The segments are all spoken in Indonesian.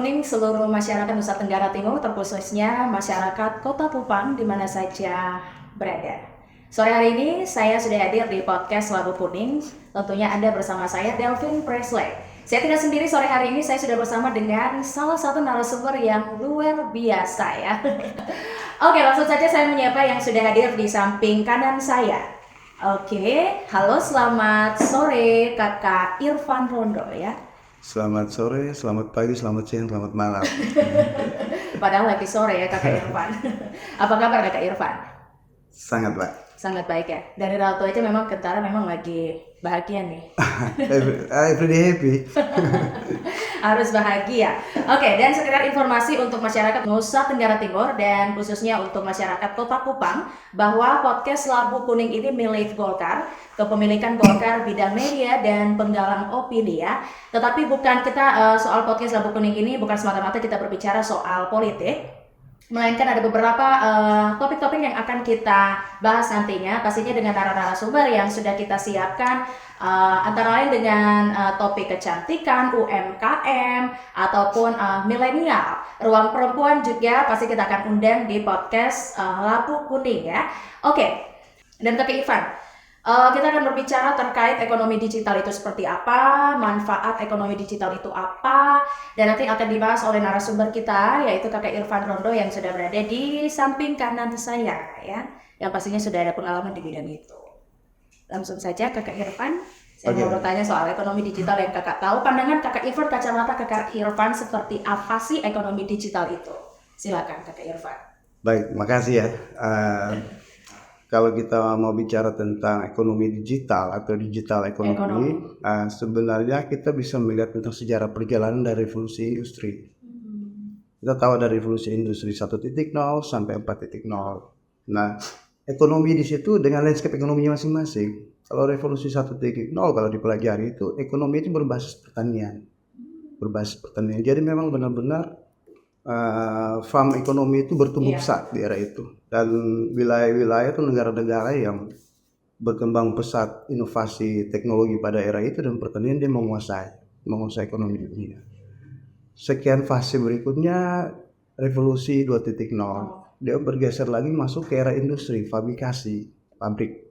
kuning seluruh masyarakat Nusa Tenggara Timur, terkhususnya masyarakat Kota Kupang di mana saja berada. Sore hari ini saya sudah hadir di podcast Labu Kuning. Tentunya Anda bersama saya, Delvin Presley. Saya tidak sendiri sore hari ini, saya sudah bersama dengan salah satu narasumber yang luar biasa ya. Oke, langsung saja saya menyapa yang sudah hadir di samping kanan saya. Oke, halo selamat sore Kakak Irfan Rondo ya. Selamat sore, selamat pagi, selamat siang, selamat malam. Padahal lagi sore ya Kakak Irfan. Apa kabar Kakak Irfan? Sangat baik. Sangat baik ya. Dari Ratu aja memang Kentara memang lagi bahagia nih. Everyday happy. Harus bahagia. Oke, dan sekedar informasi untuk masyarakat Nusa Tenggara Timur dan khususnya untuk masyarakat Kota Kupang bahwa podcast Labu Kuning ini milik Golkar, kepemilikan Golkar bidang media dan penggalang opini ya. Tetapi bukan kita soal podcast Labu Kuning ini bukan semata-mata kita berbicara soal politik. Melainkan ada beberapa topik-topik yang akan kita bahas nantinya, pastinya dengan narasumber yang sudah kita siapkan, antara lain dengan topik kecantikan, UMKM, ataupun milenial. Ruang perempuan juga pasti kita akan undang di podcast Labu Kuning ya. Oke, dan Kakak Irfan, kita akan berbicara terkait ekonomi digital itu seperti apa, manfaat ekonomi digital itu apa, dan nanti akan dibahas oleh narasumber kita yaitu Kakak Irfan Rondo yang sudah berada di samping kanan saya ya, yang pastinya sudah ada pengalaman di bidang itu. Langsung saja Kakak Irfan, saya mau bertanya soal ekonomi digital yang Kakak tahu. Pandangan Kakak Irfan, kacamata Kakak Irfan seperti apa sih ekonomi digital itu? Silakan Kakak Irfan. Baik, makasih ya. Kalau kita mau bicara tentang ekonomi digital atau digital ekonomi. Sebenarnya kita bisa melihat tentang sejarah perjalanan dari revolusi industri. Kita tahu dari revolusi industri 1.0 sampai 4.0. Nah, ekonomi di situ dengan landscape ekonominya masing-masing. Kalau revolusi 1.0 kalau dipelajari itu ekonomi itu berbasis pertanian. Jadi memang benar-benar farm ekonomi itu bertumbuh pesat di era itu. Dan wilayah-wilayah itu negara-negara yang berkembang pesat inovasi teknologi pada era itu dan pertanian dia menguasai ekonomi dunia. Sekian fase berikutnya revolusi 2.0. Dia bergeser lagi masuk ke era industri, pabrik.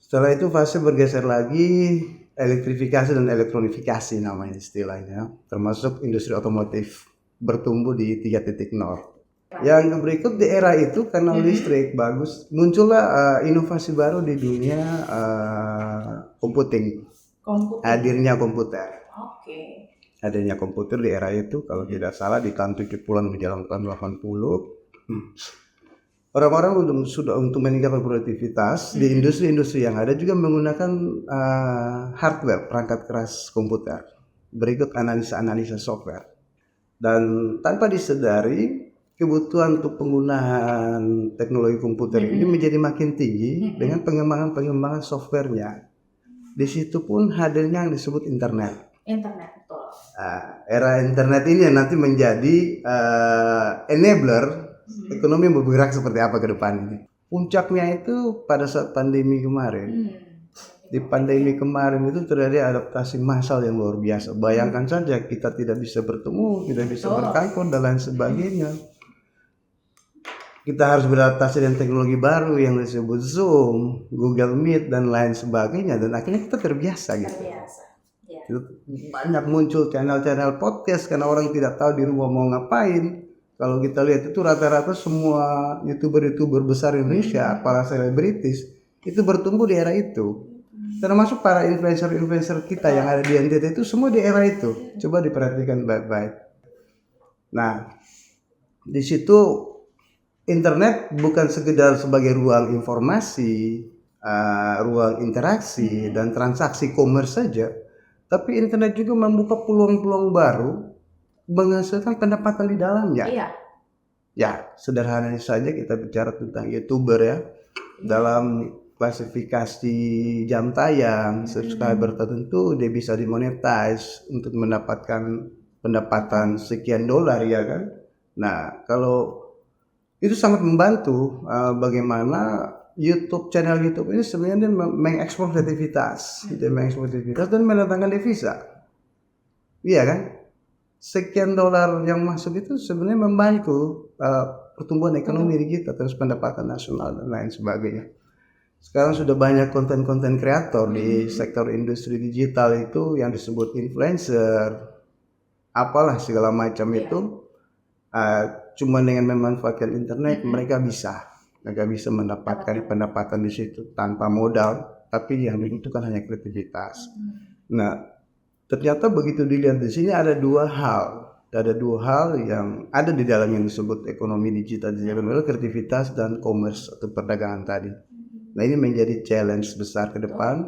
Setelah itu fase bergeser lagi elektrifikasi dan elektronifikasi namanya istilahnya, termasuk industri otomotif bertumbuh di 3.0. Yang berikut di era itu karena listrik bagus, muncullah inovasi baru di dunia computing. Hadirnya komputer. Hadirnya komputer di era itu kalau tidak salah di tahun 70-an menjelang tahun 80. Orang-orang sudah untuk meningkatkan produktivitas di industri-industri yang ada juga menggunakan hardware, perangkat keras komputer. Berikut analisa software. Dan tanpa disadari kebutuhan untuk penggunaan teknologi komputer ini menjadi makin tinggi dengan pengembangan softwarenya. Di situ pun hadirnya yang disebut internet. Betul. Era internet ini nanti menjadi enabler ekonomi bergerak seperti apa ke depan ini. Puncaknya itu pada saat pandemi kemarin. Di pandemi kemarin itu terjadi adaptasi massal yang luar biasa. Bayangkan saja kita tidak bisa bertemu, tidak bisa berkantor dan lain sebagainya. Kita harus beradaptasi dengan teknologi baru yang disebut Zoom, Google Meet dan lain sebagainya, dan akhirnya kita terbiasa gitu. Banyak muncul channel-channel podcast karena orang tidak tahu di rumah mau ngapain. Kalau kita lihat itu rata-rata semua YouTuber besar Indonesia, para selebritis itu bertumbuh di era itu. Termasuk para influencer kita yang ada di NTT itu semua di era itu. Coba diperhatikan baik-baik. Nah, di situ internet bukan sekedar sebagai ruang informasi, ruang interaksi dan transaksi commerce saja, tapi internet juga membuka peluang-peluang baru menghasilkan pendapatan di dalamnya. Ya, sederhananya saja kita bicara tentang YouTuber ya. Dalam klasifikasi jam tayang, subscriber tertentu dia bisa dimonetize untuk mendapatkan pendapatan sekian dolar ya kan. Nah, kalau itu sangat membantu bagaimana channel YouTube ini sebenarnya dia mengekspor kreativitas, dan mendatangkan devisa. Iya kan? sekian dolar yang masuk itu sebenarnya membantu pertumbuhan ekonomi digital, terus pendapatan nasional dan lain sebagainya. Sekarang sudah banyak konten-konten kreator di sektor industri digital itu yang disebut influencer, apalah segala macam itu. Cuma dengan memanfaatkan internet mereka bisa mendapatkan pendapatan di situ tanpa modal, tapi yang dibutuhkan hanya kreativitas. Nah, ternyata begitu dilihat di sini ada dua hal yang ada di dalam yang disebut ekonomi digital, kreativitas dan commerce atau perdagangan tadi. Nah, ini menjadi challenge besar ke depan.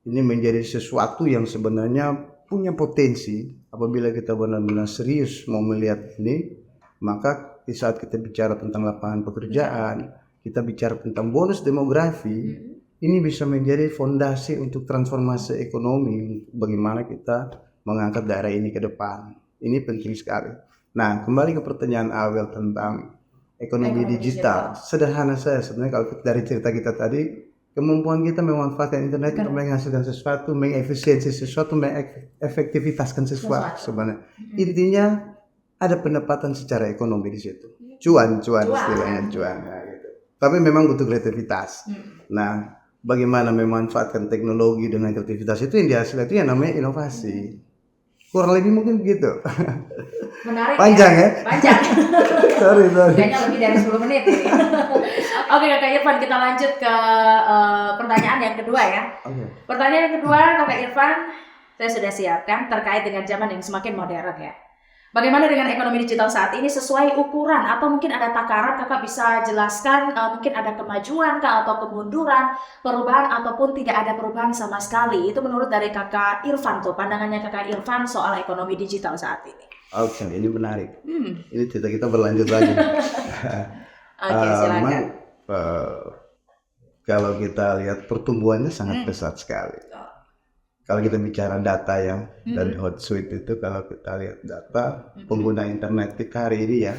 Ini menjadi sesuatu yang sebenarnya punya potensi apabila kita benar-benar serius mau melihat ini. Maka di saat kita bicara tentang lapangan pekerjaan, kita bicara tentang bonus demografi, ini bisa menjadi fondasi untuk transformasi ekonomi, bagaimana kita mengangkat daerah ini ke depan. Ini penting sekali. Nah, kembali ke pertanyaan awal tentang ekonomi digital. Sederhana saja sebenarnya, kalau dari cerita kita tadi, kemampuan kita memanfaatkan internet untuk menghasilkan sesuatu, mengefisiensi sesuatu, mengefektivitaskan sesuatu sebenarnya. Intinya ada pendapatan secara ekonomi di situ. Cuan istilahnya cuan. Nah, gitu. Tapi memang butuh kreativitas. Nah, bagaimana memanfaatkan teknologi dengan kreativitas itu yang dihasilkan itu yang namanya inovasi. Kurang lebih mungkin begitu. Menarik. Panjang ya? Panjang. sorry. Kayaknya lebih dari 10 menit ini. Oke, Kakak Irfan, kita lanjut ke pertanyaan yang kedua ya. Pertanyaan yang kedua, Kakak Irfan, saya sudah siapkan terkait dengan zaman yang semakin modern ya. Bagaimana dengan ekonomi digital saat ini sesuai ukuran atau mungkin ada takaran? Kakak bisa jelaskan mungkin ada kemajuan kah atau kemunduran, perubahan ataupun tidak ada perubahan sama sekali. Itu menurut dari Kakak Irfan tuh, pandangannya Kakak Irfan soal ekonomi digital saat ini. Oke, ini menarik. Ini cerita kita berlanjut lagi. Oke, silakan. Kalau kita lihat pertumbuhannya sangat pesat sekali. Kalau kita bicara data ya, dari Hotsuite itu kalau kita lihat data pengguna internet kita hari ini ya,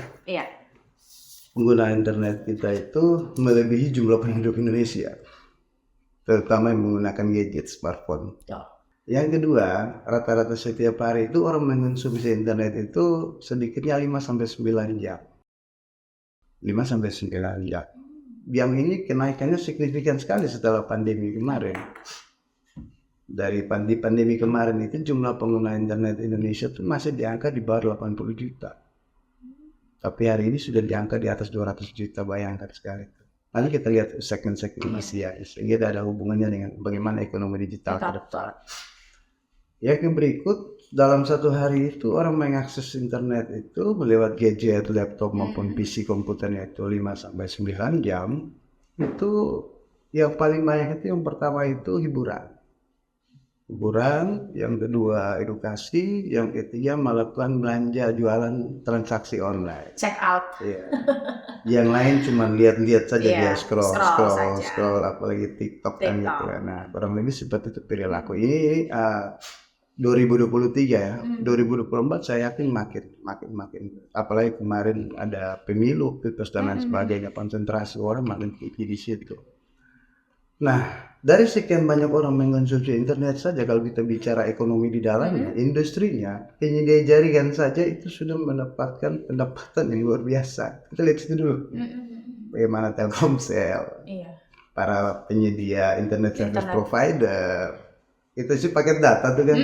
pengguna internet kita itu melebihi jumlah penduduk Indonesia, terutama yang menggunakan gadget smartphone. Yang kedua, rata-rata setiap hari itu orang mengkonsumsi internet itu sedikitnya 5-9 jam. 5-9 jam. Yang ini kenaikannya signifikan sekali setelah pandemi kemarin. Dari pandemi kemarin itu jumlah pengguna internet Indonesia itu masih di angka di bawah 80 juta. Tapi hari ini sudah di angka di atas 200 juta, bayangkan sekali. Nanti kita lihat segmen-segmen Asia, sehingga ada hubungannya dengan bagaimana ekonomi digital ke depan. Yang berikut, dalam satu hari itu orang mengakses internet itu lewat gadget, laptop maupun PC komputernya itu 5-9 jam. Itu yang paling banyak itu yang pertama itu hiburan, yang kedua edukasi, yang ketiga melakukan belanja, jualan, transaksi online. Check out. Iya. Yang lain cuma lihat-lihat saja, dia scroll, apalagi TikTok kan gitu. Nah, kurang lebih seperti itu perilaku. Ini 2023 ya. 2024 saya yakin makin. Apalagi kemarin ada pemilu, pilpres dan lain sebagainya, konsentrasi orang makin tinggi di situ. Nah, dari sekian banyak orang mengkonsumsi internet saja, kalau kita bicara ekonomi di dalamnya, industrinya, penyedia jaringan saja itu sudah mendapatkan pendapatan yang luar biasa. Kita lihat itu dulu. Bagaimana Telkomsel, para penyedia internet service provider, itu sih paket data tuh kan.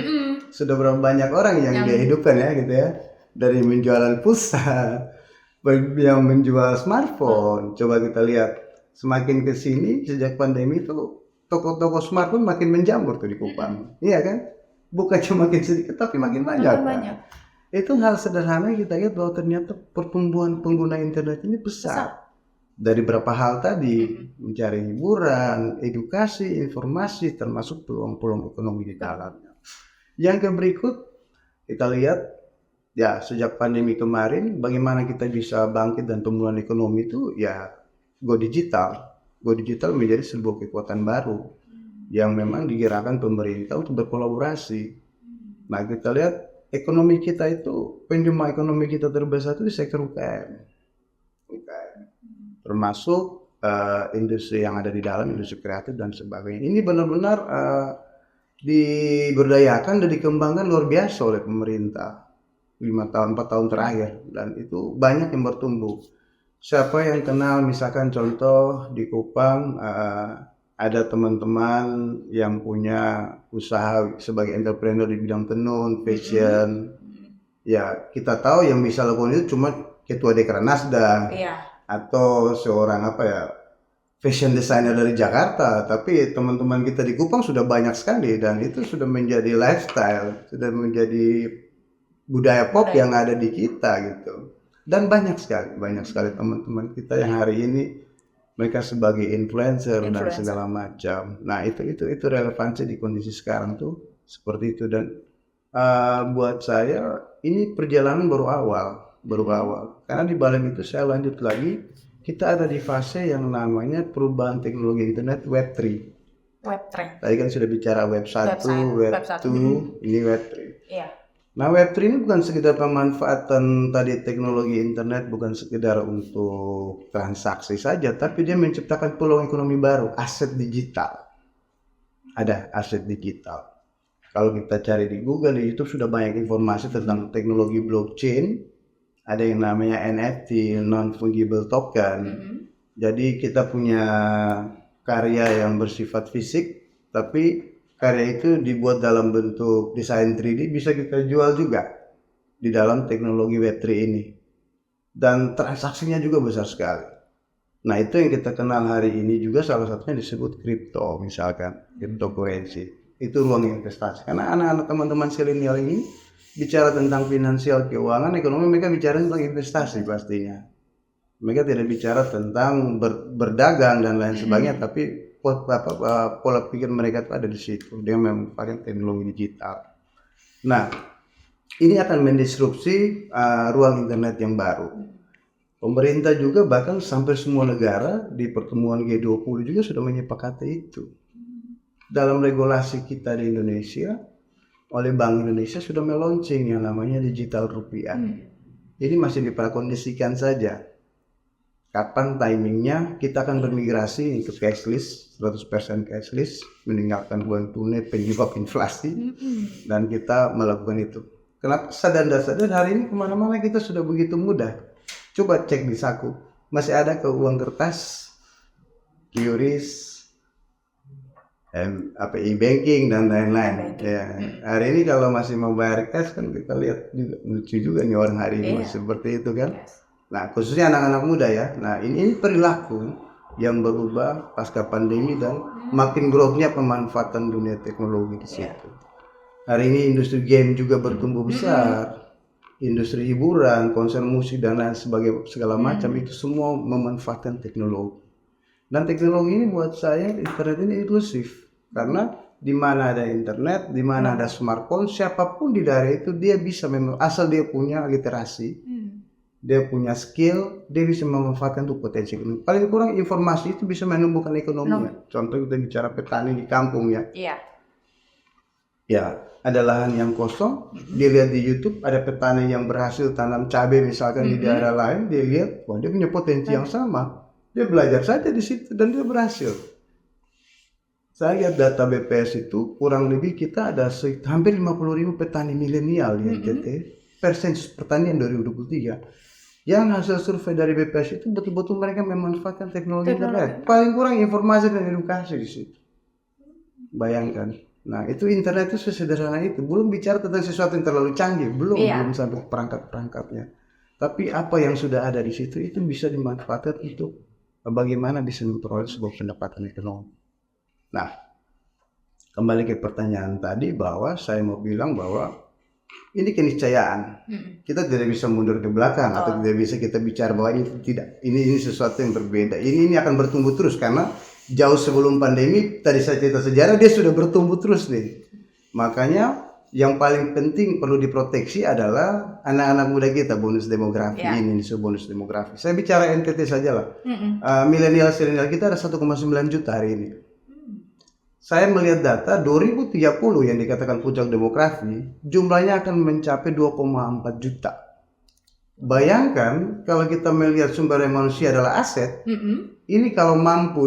Sudah berapa banyak orang yang dia hidupkan ya gitu ya. Dari menjualan pulsa, yang menjual smartphone. Coba kita lihat. Semakin ke sini sejak pandemi itu toko-toko smartphone makin menjamur tuh di Kupang. Iya kan? Bukan cuma makin sedikit tapi makin banyak. Itu hal sederhana kita lihat bahwa ternyata pertumbuhan pengguna internet ini besar. Dari berapa hal tadi, mencari hiburan, edukasi, informasi, termasuk peluang-peluang ekonomi di dalamnya. Yang berikut kita lihat ya, sejak pandemi kemarin bagaimana kita bisa bangkit dan pemulihan ekonomi itu ya Go digital menjadi sebuah kekuatan baru yang memang digerakkan pemerintah untuk berkolaborasi. Nah, kita lihat ekonomi kita itu, penjumlah ekonomi kita terbesar itu di sektor UKM. Termasuk industri yang ada di dalam, industri kreatif dan sebagainya. Ini benar-benar diberdayakan dan dikembangkan luar biasa oleh pemerintah. 5 tahun 4 tahun terakhir, dan itu banyak yang bertumbuh. Siapa yang kenal misalkan contoh di Kupang, ada teman-teman yang punya usaha sebagai entrepreneur di bidang tenun, fashion. Ya kita tahu yang bisa lakukan itu cuma ketua Dekranasda atau seorang fashion designer dari Jakarta, tapi teman-teman kita di Kupang sudah banyak sekali, dan itu sudah menjadi lifestyle, sudah menjadi budaya pop yang ada di kita gitu. Dan banyak sekali teman-teman kita yang hari ini mereka sebagai influencer dan segala macam. Nah itu relevansi di kondisi sekarang tuh seperti itu. Dan buat saya ini perjalanan baru awal. Karena di balik itu saya lanjut lagi, kita ada di fase yang namanya perubahan teknologi internet Web3. Tadi kan sudah bicara Web 1, Web 2, ini Web 3. Iya. Nah Web3 ini bukan sekedar pemanfaatan tadi teknologi internet, bukan sekedar untuk transaksi saja, tapi dia menciptakan peluang ekonomi baru, aset digital. Ada aset digital. Kalau kita cari di Google, di YouTube sudah banyak informasi tentang teknologi blockchain. Ada yang namanya NFT, non-fungible token. Jadi kita punya karya yang bersifat fisik, tapi karya itu dibuat dalam bentuk desain 3D, bisa kita jual juga di dalam teknologi Web3 ini. Dan transaksinya juga besar sekali. Nah itu yang kita kenal hari ini juga salah satunya disebut kripto, misalkan cryptocurrency. Itu ruang investasi. Karena anak-anak teman-teman milenial ini bicara tentang finansial, keuangan, ekonomi, mereka bicara tentang investasi pastinya. Mereka tidak bicara tentang berdagang dan lain sebagainya, tapi pola pikir mereka itu ada di situ. Dia memanfaatkan teknologi digital. Nah, ini akan mendisrupsi ruang internet yang baru. Pemerintah juga bahkan sampai semua negara di pertemuan G20 juga sudah menyepakati itu. Dalam regulasi kita di Indonesia, oleh Bank Indonesia sudah meluncing yang namanya digital rupiah. Ini masih diprakondisikan saja. Kapan timingnya kita akan bermigrasi ke cashless, 100% cashless, meninggalkan uang tunai penyebab inflasi, dan kita melakukan itu. Kenapa sadar hari ini kemana-mana kita sudah begitu mudah. Coba cek di saku, masih ada ke uang kertas, QRIS, e-banking dan lain-lain. Ya, hari ini kalau masih mau bayar cash kan kita lihat juga lucu juga nih orang hari ini masih seperti itu kan. Nah khususnya anak-anak muda ya. Nah ini perilaku yang berubah pasca pandemi dan makin growth-nya pemanfaatan dunia teknologi di situ. Hari ini industri game juga bertumbuh besar, industri hiburan, konser musik dan lain segala macam itu semua memanfaatkan teknologi. Dan teknologi ini buat saya internet ini inklusif karena di mana ada internet, di mana ada smartphone, siapapun di daerah itu dia bisa asal dia punya literasi. Dia punya skill, dia bisa memanfaatkan tuh potensi ekonomi. Paling kurang informasi itu bisa menumbuhkan ekonomi. Contoh kita bicara petani di kampung ya. Ya, ada lahan yang kosong, dia lihat di YouTube ada petani yang berhasil tanam cabai misalkan di daerah lain, dia lihat, wah dia punya potensi yang sama. Dia belajar saja di situ dan dia berhasil. Saya lihat data BPS itu kurang lebih kita ada hampir 50.000 petani milenial di NTT, persensus pertanian 2023. Yang hasil survei dari BPS itu betul-betul mereka memanfaatkan teknologi internet. Paling kurang informasi dan edukasi di situ. Bayangkan. Nah, itu internet itu sesederhana itu. Belum bicara tentang sesuatu yang terlalu canggih, belum sampai perangkat-perangkatnya. Tapi apa yang sudah ada di situ itu bisa dimanfaatkan untuk bagaimana bisa memperoleh sebuah pendapatan ekonomi. Nah, kembali ke pertanyaan tadi bahwa saya mau bilang bahwa ini keniscayaan. Kita tidak bisa mundur ke belakang atau tidak bisa kita bicara bahwa ini tidak. Ini sesuatu yang berbeda. Ini akan bertumbuh terus karena jauh sebelum pandemi tadi saya cerita sejarah dia sudah bertumbuh terus nih. Makanya yang paling penting perlu diproteksi adalah anak-anak muda kita, bonus demografi ini bonus demografi. Saya bicara NTT saja lah. Milenial kita ada 1,9 juta hari ini. Saya melihat data 2030 yang dikatakan puncak demografi, jumlahnya akan mencapai 2,4 juta. Bayangkan kalau kita melihat sumber daya manusia adalah aset, ini kalau mampu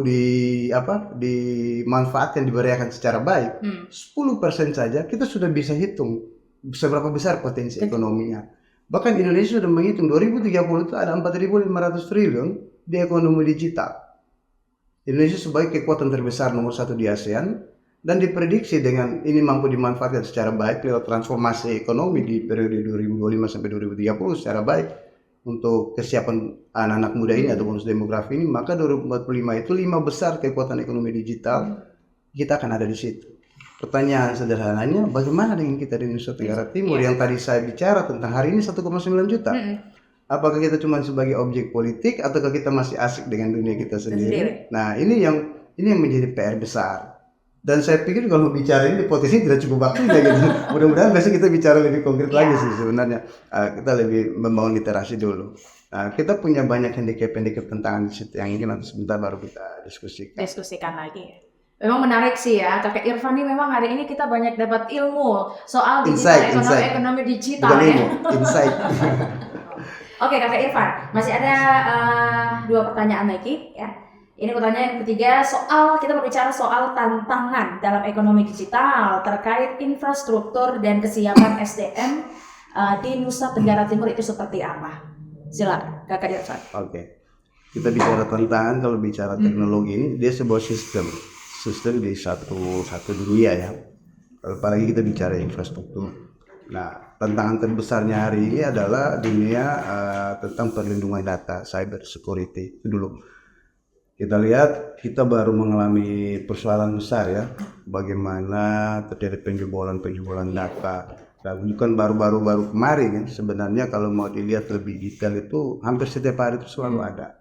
dimanfaatkan, diberdayakan secara baik, 10% saja kita sudah bisa hitung seberapa besar potensi ekonominya. Bahkan Indonesia sudah menghitung 2030 itu ada 4.500 triliun di ekonomi digital. Indonesia sebagai kekuatan terbesar nomor 1 di ASEAN dan diprediksi dengan ini mampu dimanfaatkan secara baik lewat transformasi ekonomi di periode 2025 sampai 2030 secara baik untuk kesiapan anak-anak muda ini atau bonus demografi ini, maka 2045 itu 5 besar kekuatan ekonomi digital kita akan ada di situ. Pertanyaan sederhananya, bagaimana dengan kita di Nusa Tenggara Timur yang tadi saya bicara tentang hari ini 1,9 juta? Apakah kita cuma sebagai objek politik ataukah kita masih asik dengan dunia kita sendiri? Nah, ini yang menjadi PR besar. Dan saya pikir kalau bicara ini potensi tidak cukup waktunya gitu. Mudah-mudahan besok kita bicara lebih konkret lagi sih sebenarnya. Kita lebih membangun literasi dulu. Nah, kita punya banyak handicap tantangan di situ yang ini nanti sebentar baru kita diskusikan lagi. Memang menarik sih ya, Kakak Irfan ini memang hari ini kita banyak dapat ilmu soal digital, ekonomi digital. Bukan ilmu, insight. Oke, Kakak Irfan, masih ada 2 pertanyaan lagi ya. Ini pertanyaan yang ketiga, kita berbicara soal tantangan dalam ekonomi digital terkait infrastruktur dan kesiapan SDM di Nusa Tenggara Timur itu seperti apa? Silakan, Kakak Irfan. Oke. Kita bicara tantangan, kalau bicara teknologi ini dia sebuah sistem di satu dunia ya. Apalagi kita bicara infrastruktur. Nah, tantangan terbesarnya hari ini adalah dunia tentang perlindungan data, cyber security. Itu dulu. Kita lihat kita baru mengalami persoalan besar ya. Bagaimana terjadi penjebolan data. Nah, bukan baru kemarin ya. Sebenarnya kalau mau dilihat lebih detail itu hampir setiap hari itu selalu ada.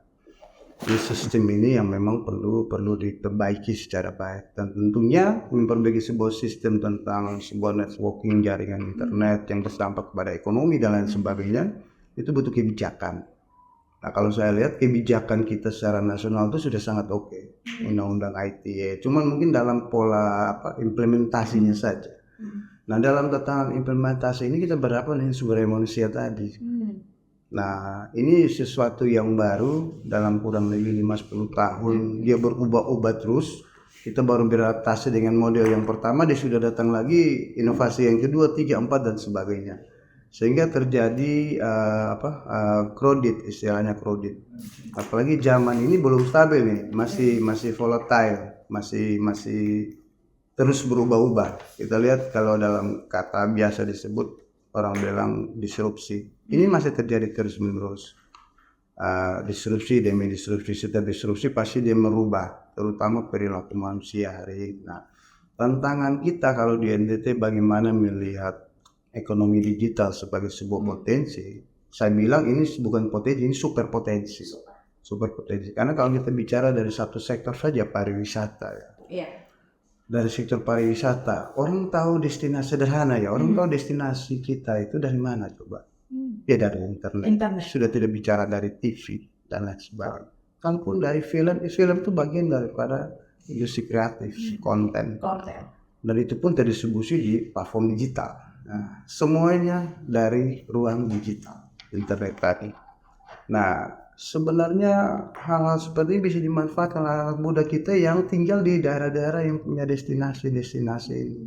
Di sistem ini yang memang perlu diperbaiki secara baik, dan tentunya memperbaiki sebuah sistem tentang sebuah networking jaringan internet yang berdampak kepada ekonomi dan lain sebagainya itu butuh kebijakan. Nah, kalau saya lihat kebijakan kita secara nasional itu sudah sangat oke, undang-undang ITE, cuman mungkin dalam pola implementasinya saja. Nah, dalam tatanan implementasi ini kita berhadapan dengan sumber daya manusia tadi. Nah, ini sesuatu yang baru dalam kurang lebih 5-10 tahun. Dia berubah-ubah terus. Kita baru beradaptasi dengan model yang pertama, dia sudah datang lagi inovasi yang kedua, 3, 4 dan sebagainya. Sehingga terjadi crowded, istilahnya crowded. Apalagi zaman ini belum stabil nih, masih volatile, masih terus berubah-ubah. Kita lihat kalau dalam kata biasa disebut, orang bilang disrupsi. Ini masih terjadi terus-menerus. Disrupsi demi disrupsi, setiap disrupsi pasti dia merubah, terutama perilaku manusia hari ini. Nah, tantangan kita kalau di NTT bagaimana melihat ekonomi digital sebagai sebuah potensi. Saya bilang ini bukan potensi, ini super potensi. Karena kalau kita bicara dari satu sektor saja, pariwisata ya. Dari sektor pariwisata, orang tahu destinasi sederhana ya, orang tahu destinasi kita itu dari mana coba? Ya dari internet. Sudah tidak bicara dari TV dan lain sebagainya. Kalaupun dari film itu bagian daripada industri kreatif, konten. Dan itu pun terdistribusi di platform digital. Nah, semuanya dari ruang digital, internet tadi. Nah, sebenarnya hal-hal seperti ini bisa dimanfaatkan oleh anak muda kita yang tinggal di daerah-daerah yang punya destinasi-destinasi ini.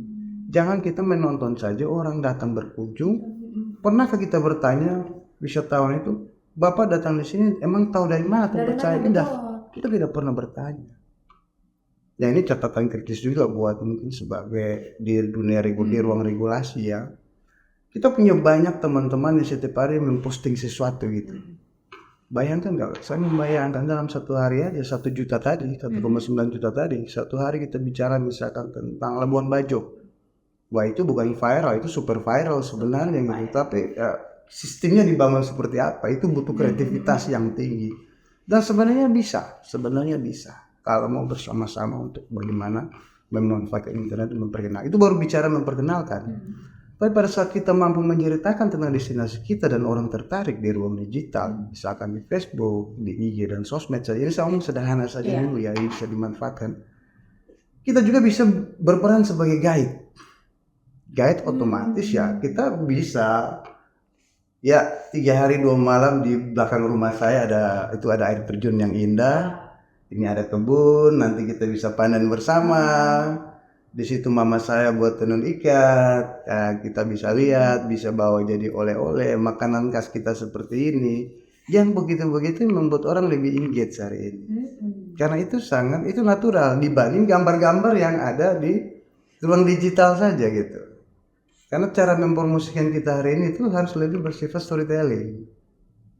Jangan kita menonton saja orang datang berkunjung. Pernahkah kita bertanya wisatawan itu, Bapak datang di sini emang tahu dari mana tempat saya? Kita tidak pernah bertanya. Ya, ini catatan kritis juga buat mungkin sebagai di dunia di ruang regulasi ya. Kita punya banyak teman-teman yang setiap hari memposting sesuatu gitu. Bayangkan nggak? Saya membayangkan dalam satu hari aja 1 juta tadi, 1,9 juta tadi. Satu hari kita bicara misalkan tentang Labuan Bajo. Wah, itu bukan viral, itu super viral sebenarnya gitu. Tapi sistemnya dibangun seperti apa? Itu butuh kreativitas yang tinggi. Dan sebenarnya bisa. Kalau mau bersama-sama untuk bagaimana memanfaatkan internet dan memperkenalkan. Itu baru bicara memperkenalkan. Tapi pada saat kita mampu menceritakan tentang destinasi kita dan orang tertarik di ruang digital, misalkan di Facebook, di IG dan sosmed saja, ini saya ngomong sederhana saja dulu ya, ini bisa dimanfaatkan. Kita juga bisa berperan sebagai guide otomatis ya, kita bisa ya 3 hari 2 malam di belakang rumah saya ada air terjun yang indah, ini ada kebun, nanti kita bisa panen bersama. Di situ mama saya buat tenun ikat, kita bisa lihat, bisa bawa jadi oleh-oleh, makanan khas kita seperti ini. Yang begitu-begitu membuat orang lebih engage hari ini. Karena itu natural dibanding gambar-gambar yang ada di ruang digital saja gitu. Karena cara mempromosikan kita hari ini itu harus lebih bersifat storytelling,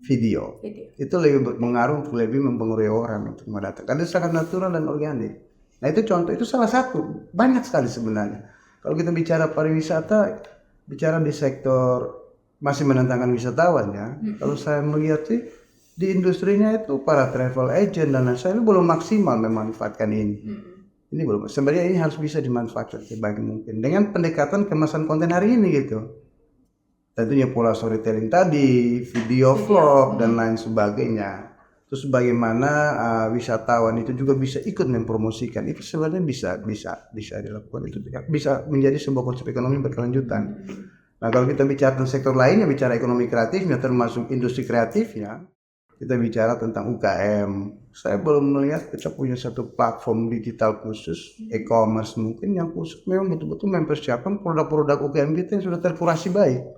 video. Itu lebih berpengaruh, lebih mempengaruhi orang untuk mendatang. Karena itu sangat natural dan organik. Nah itu contoh, itu salah satu, banyak sekali sebenarnya. Kalau kita bicara pariwisata, bicara di sektor masih menantangkan wisatawan ya. Kalau saya melihat sih di industrinya itu para travel agent dan lain-lain belum maksimal memanfaatkan ini. Ini belum. Sebenarnya ini harus bisa dimanfaatkan sebaik mungkin dengan pendekatan kemasan konten hari ini gitu. Tentunya pola storytelling tadi, video vlog dan lain sebagainya. Terus bagaimana wisatawan itu juga bisa ikut mempromosikan, itu sebenarnya bisa dilakukan, itu bisa menjadi sebuah konsep ekonomi berkelanjutan. Nah kalau kita bicara tentang sektor lainnya, bicara ekonomi kreatifnya termasuk industri kreatifnya, kita bicara tentang UKM. Saya belum melihat kita punya satu platform digital khusus e-commerce mungkin yang khusus memang betul-betul mempersiapkan produk-produk UKM kita yang sudah terkurasi baik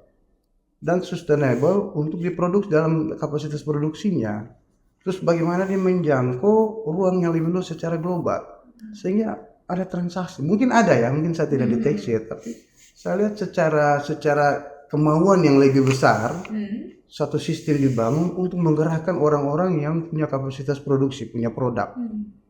dan sustainable untuk diproduksi dalam kapasitas produksinya. Terus bagaimana dia menjangkau ruang yang lebih luas secara global sehingga ada transaksi. Mungkin ada ya, mungkin saya tidak deteksi ya, tapi saya lihat secara kemauan yang lebih besar, satu sistem dibangun untuk menggerakkan orang-orang yang punya kapasitas produksi, punya produk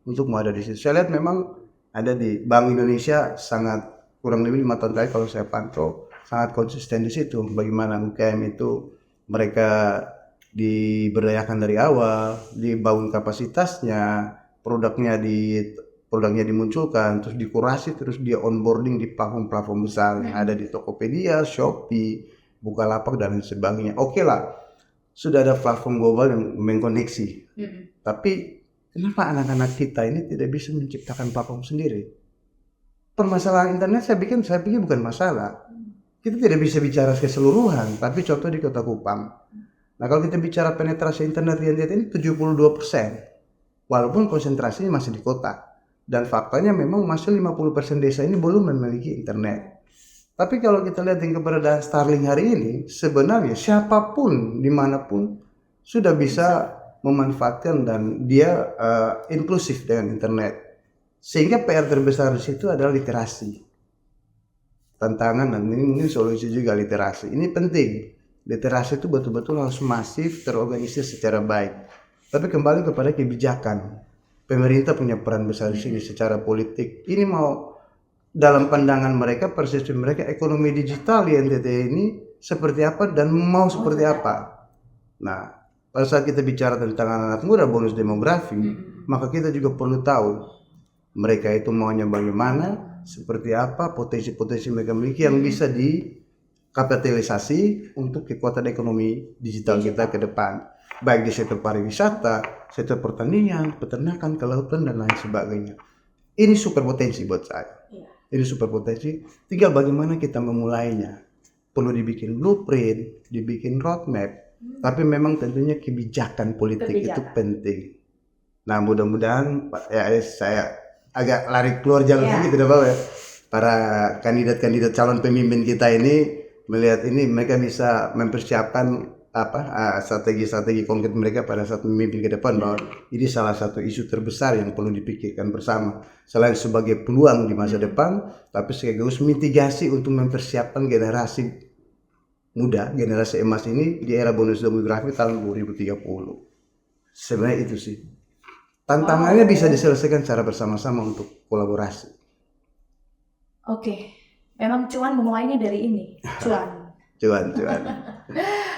untuk mau ada di situ. Saya lihat memang ada di Bank Indonesia sangat kurang lebih 5 tahun terakhir kalau saya pantau sangat konsisten di situ. Bagaimana UKM itu mereka diberdayakan dari awal, dibangun kapasitasnya, produknya dimunculkan, terus dikurasi, terus dia onboarding di platform-platform besar yang ada di Tokopedia, Shopee, Bukalapak dan sebagainya. Oke lah, sudah ada platform global yang mengkoneksi. Tapi kenapa anak-anak kita ini tidak bisa menciptakan platform sendiri? Permasalahan internet saya pikir bukan masalah. Kita tidak bisa bicara keseluruhan, tapi contoh di Kota Kupang. Nah kalau kita bicara penetrasi internet di NTT ini 72%, walaupun konsentrasinya masih di kota. Dan faktanya memang masih 50% desa ini belum memiliki internet. Tapi kalau kita lihat yang keberadaan Starlink hari ini, sebenarnya siapapun, dimanapun, sudah bisa memanfaatkan dan dia inklusif dengan internet. Sehingga PR terbesar di situ adalah literasi. Tantangan dan ini solusi juga literasi. Ini penting. Literasi itu betul-betul harus masif, terorganisir secara baik. Tapi kembali kepada kebijakan. Pemerintah punya peran besar di sini secara politik. Ini mau dalam pandangan mereka, persepsi mereka, ekonomi digital di NTT ini seperti apa dan mau seperti apa. Nah, pada saat kita bicara tentang anak muda bonus demografi, maka kita juga perlu tahu mereka itu maunya bagaimana, seperti apa, potensi-potensi mereka miliki yang bisa kapitalisasi untuk kekuatan ekonomi digital kita ke depan, baik di sektor pariwisata, sektor pertanian, peternakan, kelautan dan lain sebagainya. Ini super potensi buat saya. Ini super potensi. Tinggal bagaimana kita memulainya. Perlu dibikin blueprint, dibikin roadmap, tapi memang tentunya kebijakan politik itu penting. Nah mudah-mudahan ya saya agak lari keluar jalur sedikit tidak apa ya. Para kandidat-kandidat calon pemimpin kita ini melihat ini mereka bisa mempersiapkan strategi-strategi konkret mereka pada saat memimpin ke depan bahwa ini salah satu isu terbesar yang perlu dipikirkan bersama selain sebagai peluang di masa depan tapi sekaligus mitigasi untuk mempersiapkan generasi muda, generasi emas ini di era bonus demografi tahun 2030. Sebenarnya itu sih tantangannya bisa diselesaikan secara bersama-sama untuk kolaborasi. Oke, memang cuan memulainya dari ini, cuan.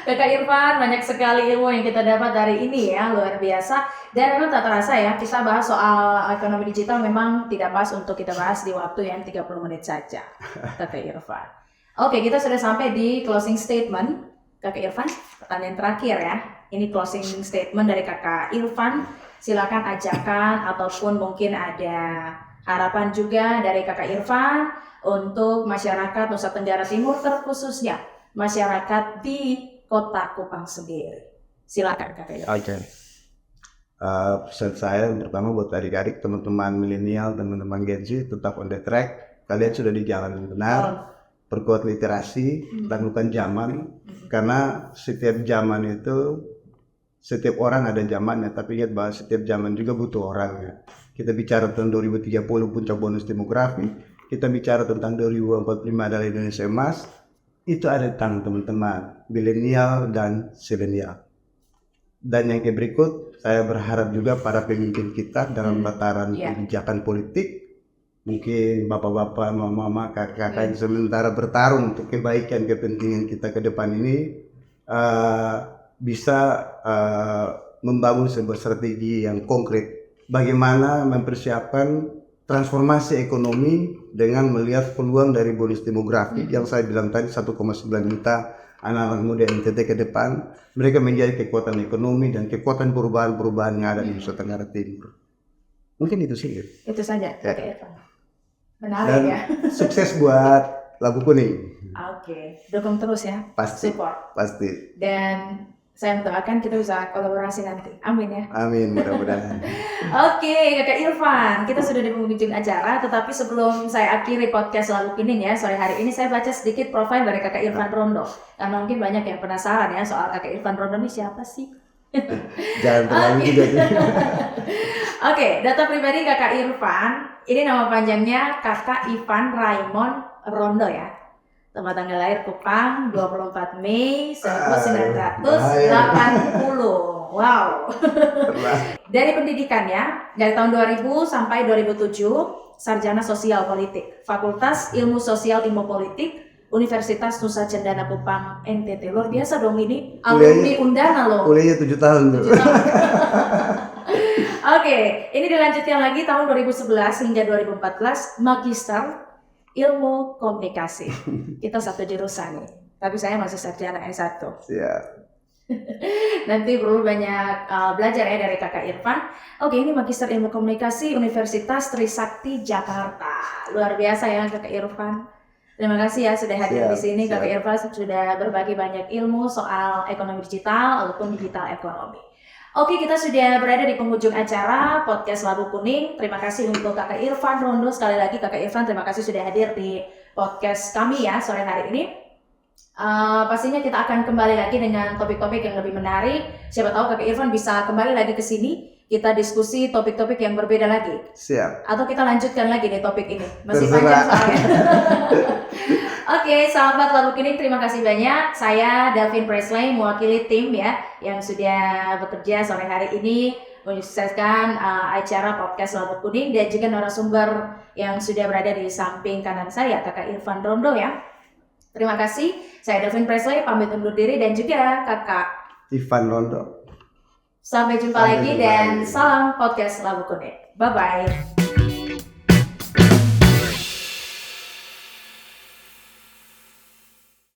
Kakak Irfan, banyak sekali ilmu yang kita dapat dari ini ya, luar biasa. Dan memang tak terasa ya, kita bahas soal ekonomi digital memang tidak pas untuk kita bahas di waktu yang 30 menit saja, Kakak Irfan. Oke, kita sudah sampai di closing statement. Kakak Irfan, pertanyaan terakhir ya. Ini closing statement dari Kakak Irfan. Silakan ajakan ataupun mungkin ada harapan juga dari Kakak Irfan untuk masyarakat Nusa Tenggara Timur, terkhususnya masyarakat di Kota Kupang sendiri. Silakan Kakak Irfan. Oke. Pesan saya pertama buat adik-adik, teman-teman milenial, teman-teman Gen Z tetap on the track. kalian sudah di jalan yang benar. Perkuat literasi, lakukan zaman, karena setiap zaman itu, setiap orang ada zamannya, tapi ingat bahwa setiap zaman juga butuh orangnya. Kita bicara tentang 2030 puncak bonus demografi, kita bicara tentang 2045 adalah Indonesia emas, itu ada di tangan teman-teman, milenial dan silenial. Dan yang berikut, saya berharap juga para pemimpin kita dalam tataran kebijakan politik, mungkin bapak-bapak, mama-mama, kakak-kakak yang sementara bertarung untuk kebaikan kepentingan kita ke depan ini bisa membangun sebuah strategi yang konkret bagaimana mempersiapkan transformasi ekonomi dengan melihat peluang dari bonus demografi yang saya bilang tadi 1,9 juta anak-anak muda NTT ke depan, mereka menjadi kekuatan ekonomi dan kekuatan perubahan-perubahan yang ada di Nusa Tenggara Timur. Mungkin itu sih. Itu saja. Ya. Oke, menarik Dan ya. sukses buat Labu Kuning. Oke, dukung terus ya. Pasti. Support. Pasti. Dan saya mendoakan kita bisa kolaborasi nanti. Amin ya. Amin, mudah-mudahan. Oke, Kakak Irfan, kita sudah di penghujung acara, tetapi sebelum saya akhiri podcast Labu Kuning ya, sore hari ini saya baca sedikit profil dari Kakak Irfan Rondo. Karena mungkin banyak yang penasaran ya soal Kakak Irfan Rondo ini siapa sih? Jangan terlalu juga. Oke, data pribadi Kakak Irfan, ini nama panjangnya Kakak Ivan Raymond Rondo ya. Tempat tanggal lahir Kupang, 24 Mei 1980. Wow. Dari pendidikannya, dari tahun 2000 sampai 2007, sarjana sosial politik, Fakultas Ilmu Sosial Ilmu Politik, Universitas Nusa Cendana Kupang, NTT. Luar biasa dong ini, alumni Undana loh. Kuliahnya 7 tahun tuh. Oke, ini dilanjutkan lagi tahun 2011 hingga 2014, Magister Ilmu Komunikasi. Kita satu jurusan nih, tapi saya masih sarjana S1. Siap. Nanti perlu banyak belajar ya dari Kakak Irfan. Oke, ini Magister Ilmu Komunikasi Universitas Trisakti Jakarta. Luar biasa ya Kakak Irfan. Terima kasih ya sudah hadir di sini. Kakak Irfan sudah berbagi banyak ilmu soal ekonomi digital ataupun digital ekonomi. Oke, kita sudah berada di penghujung acara podcast Labu Kuning. Terima kasih untuk Kakak Irfan Rondo. Sekali lagi Kakak Irfan, terima kasih sudah hadir di podcast kami ya sore hari ini. Pastinya kita akan kembali lagi dengan topik-topik yang lebih menarik. Siapa tahu Kakak Irfan bisa kembali lagi ke sini. Kita diskusi topik-topik yang berbeda lagi. Siap. Atau kita lanjutkan lagi nih topik ini. Masih panjang soalnya. Oke, sahabat Labu Kuning, terima kasih banyak. Saya Delvin Presley mewakili tim ya yang sudah bekerja sore hari ini menyukseskan acara podcast Labu Kuning dan juga narasumber yang sudah berada di samping kanan saya, Kakak Irfan Rondo ya. Terima kasih. Saya Delvin Presley pamit undur diri dan juga Kakak Ivan Rondo. Sampai jumpa lagi dan salam podcast Labu Kuning. Bye bye.